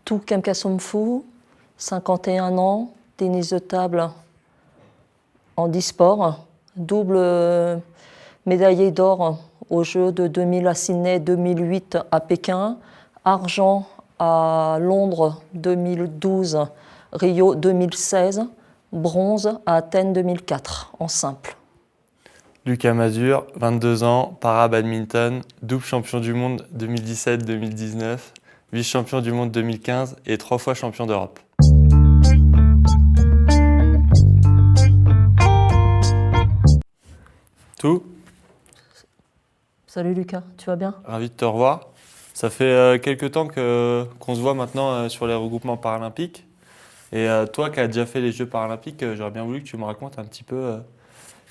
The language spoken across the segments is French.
Tout Kemkasomfu, 51 ans, tennis de table en e-sport, double médaillé d'or aux Jeux de 2000 à Sydney, 2008 à Pékin, argent à Londres 2012, Rio 2016, bronze à Athènes 2004 en simple. Lucas Mazur, 22 ans, para-badminton, double champion du monde 2017-2019, vice-champion du monde 2015 et 3 fois champion d'Europe. Tout. Salut Lucas, tu vas bien? Ravi de te revoir. Ça fait quelques temps qu'on se voit maintenant sur les regroupements paralympiques. Et toi qui as déjà fait les Jeux paralympiques, j'aurais bien voulu que tu me racontes un petit peu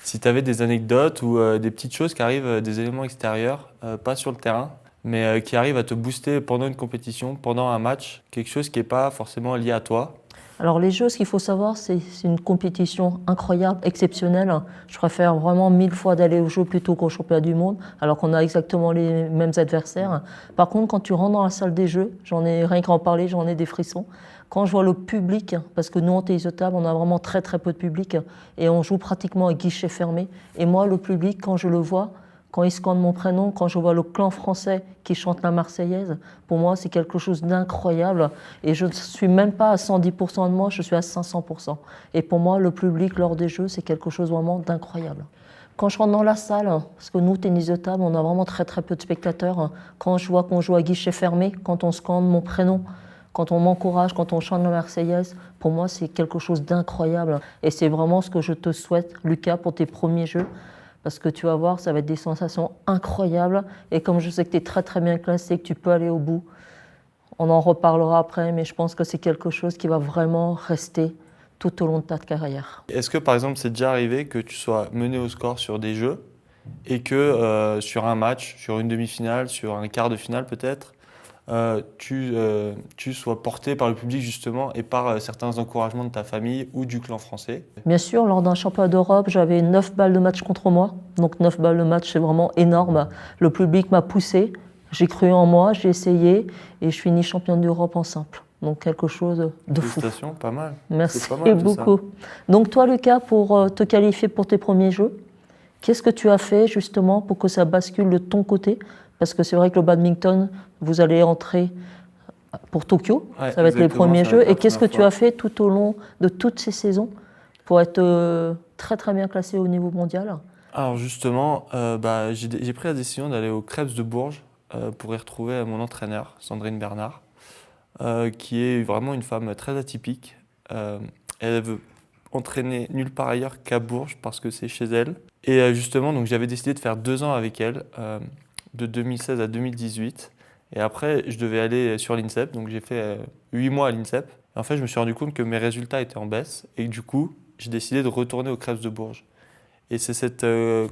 si tu avais des anecdotes ou des petites choses qui arrivent, des éléments extérieurs, pas sur le terrain, mais qui arrivent à te booster pendant une compétition, pendant un match, quelque chose qui n'est pas forcément lié à toi. Alors les Jeux, ce qu'il faut savoir, c'est une compétition incroyable, exceptionnelle. Je préfère vraiment 1000 fois d'aller aux Jeux plutôt qu'au championnat du monde, alors qu'on a exactement les mêmes adversaires. Par contre, quand tu rentres dans la salle des Jeux, j'en ai rien qu'à en parler, j'en ai des frissons. Quand je vois le public, parce que nous en tennis de table, on a vraiment très très peu de public et on joue pratiquement à guichet fermé. Et moi, le public, quand je le vois, quand ils scandent mon prénom, quand je vois le clan français qui chante la Marseillaise, pour moi, c'est quelque chose d'incroyable. Et je ne suis même pas à 110% de moi, je suis à 500%. Et pour moi, le public lors des Jeux, c'est quelque chose vraiment d'incroyable. Quand je rentre dans la salle, parce que nous, tennis de table, on a vraiment très très peu de spectateurs, quand je vois qu'on joue à guichet fermé, quand on scande mon prénom, quand on m'encourage, quand on chante la Marseillaise, pour moi, c'est quelque chose d'incroyable. Et c'est vraiment ce que je te souhaite, Lucas, pour tes premiers Jeux. Parce que tu vas voir, ça va être des sensations incroyables. Et comme je sais que tu es très très bien classé, que tu peux aller au bout, on en reparlera après, mais je pense que c'est quelque chose qui va vraiment rester tout au long de ta carrière. Est-ce que par exemple c'est déjà arrivé que tu sois mené au score sur des Jeux et que sur un match, sur une demi-finale, sur un quart de finale peut-être, tu sois porté par le public justement et par certains encouragements de ta famille ou du clan français? Bien sûr, lors d'un championnat d'Europe, j'avais 9 balles de match contre moi. Donc 9 balles de match, c'est vraiment énorme. Le public m'a poussé, j'ai cru en moi, j'ai essayé et je finis championne d'Europe en simple. Donc quelque chose de fou. Félicitations, pas mal. Merci C'est pas mal, tout ça. beaucoup. Donc toi, Lucas, pour te qualifier pour tes premiers Jeux, qu'est-ce que tu as fait justement pour que ça bascule de ton côté? Parce que c'est vrai que le badminton, vous allez entrer pour Tokyo, Ouais, ça va être les exactement, premiers ça va être Jeux. la Et qu'est-ce que première tu as fois. fait tout au long de toutes ces saisons pour être très très bien classé au niveau mondial? Alors justement, j'ai pris la décision d'aller au Krebs de Bourges pour y retrouver mon entraîneur, Sandrine Bernard, qui est vraiment une femme très atypique. Elle veut entraîner nulle part ailleurs qu'à Bourges parce que c'est chez elle. Et justement, donc j'avais décidé de faire 2 ans avec elle, de 2016 à 2018. Et après, je devais aller sur l'INSEP, donc j'ai fait 8 mois à l'INSEP. Et en fait, je me suis rendu compte que mes résultats étaient en baisse et que du coup, j'ai décidé de retourner au Krebs de Bourges. Et c'est cette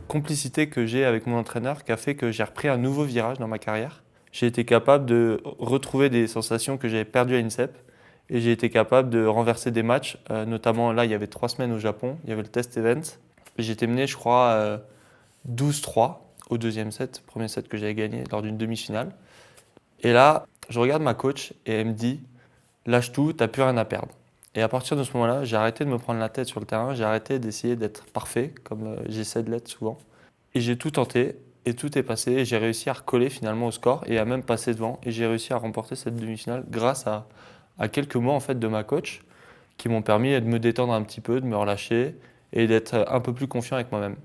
complicité que j'ai avec mon entraîneur qui a fait que j'ai repris un nouveau virage dans ma carrière. J'ai été capable de retrouver des sensations que j'avais perdues à l'INSEP et j'ai été capable de renverser des matchs. Notamment là, il y avait 3 semaines au Japon, il y avait le test event. J'étais mené, je crois, 12-3 au deuxième set, premier set que j'avais gagné lors d'une demi-finale. Et là, je regarde ma coach et elle me dit lâche tout, t'as plus rien à perdre. Et à partir de ce moment-là, j'ai arrêté de me prendre la tête sur le terrain, j'ai arrêté d'essayer d'être parfait, comme j'essaie de l'être souvent. Et j'ai tout tenté, et tout est passé, et j'ai réussi à recoller finalement au score, et à même passer devant, et j'ai réussi à remporter cette demi-finale grâce à quelques mots en fait de ma coach, qui m'ont permis de me détendre un petit peu, de me relâcher, et d'être un peu plus confiant avec moi-même.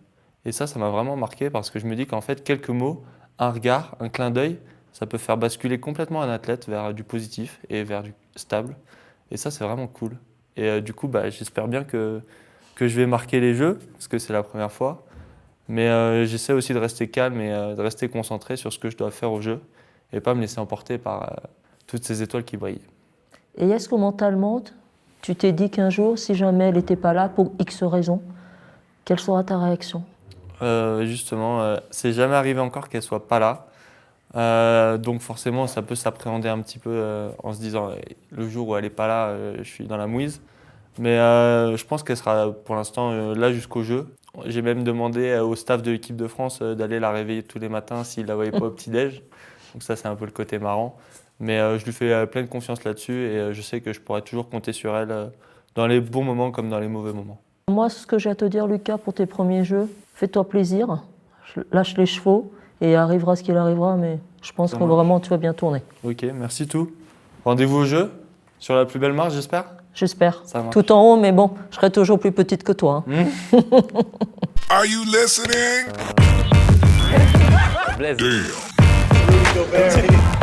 Et ça m'a vraiment marqué, parce que je me dis qu'en fait, quelques mots, un regard, un clin d'œil, ça peut faire basculer complètement un athlète vers du positif et vers du stable. Et ça, c'est vraiment cool. Et du coup, j'espère bien que je vais marquer les Jeux, parce que c'est la première fois. Mais j'essaie aussi de rester calme et de rester concentré sur ce que je dois faire au jeu et pas me laisser emporter par toutes ces étoiles qui brillent. Et est-ce que mentalement, tu t'es dit qu'un jour, si jamais elle n'était pas là pour X raisons, quelle sera ta réaction? Justement, c'est jamais arrivé encore qu'elle soit pas là. Donc forcément, ça peut s'appréhender un petit peu en se disant le jour où elle n'est pas là, je suis dans la mouise. Mais je pense qu'elle sera pour l'instant là jusqu'au jeu. J'ai même demandé au staff de l'équipe de France d'aller la réveiller tous les matins s'il la voyait pas au petit-déj. Donc ça, c'est un peu le côté marrant. Mais je lui fais pleine confiance là-dessus et je sais que je pourrai toujours compter sur elle dans les bons moments comme dans les mauvais moments. Moi, ce que j'ai à te dire, Lucas, pour tes premiers jeux, fais-toi plaisir, lâche les chevaux et arrivera ce qu'il arrivera, mais je pense Ça que marche. vraiment tu vas bien tourner. Ok, merci tout. Rendez-vous au jeu, sur la plus belle marche, j'espère. J'espère. Ça marche. Tout en haut, mais bon, je serai toujours plus petite que toi, hein. Are you listening? Blaise. Damn.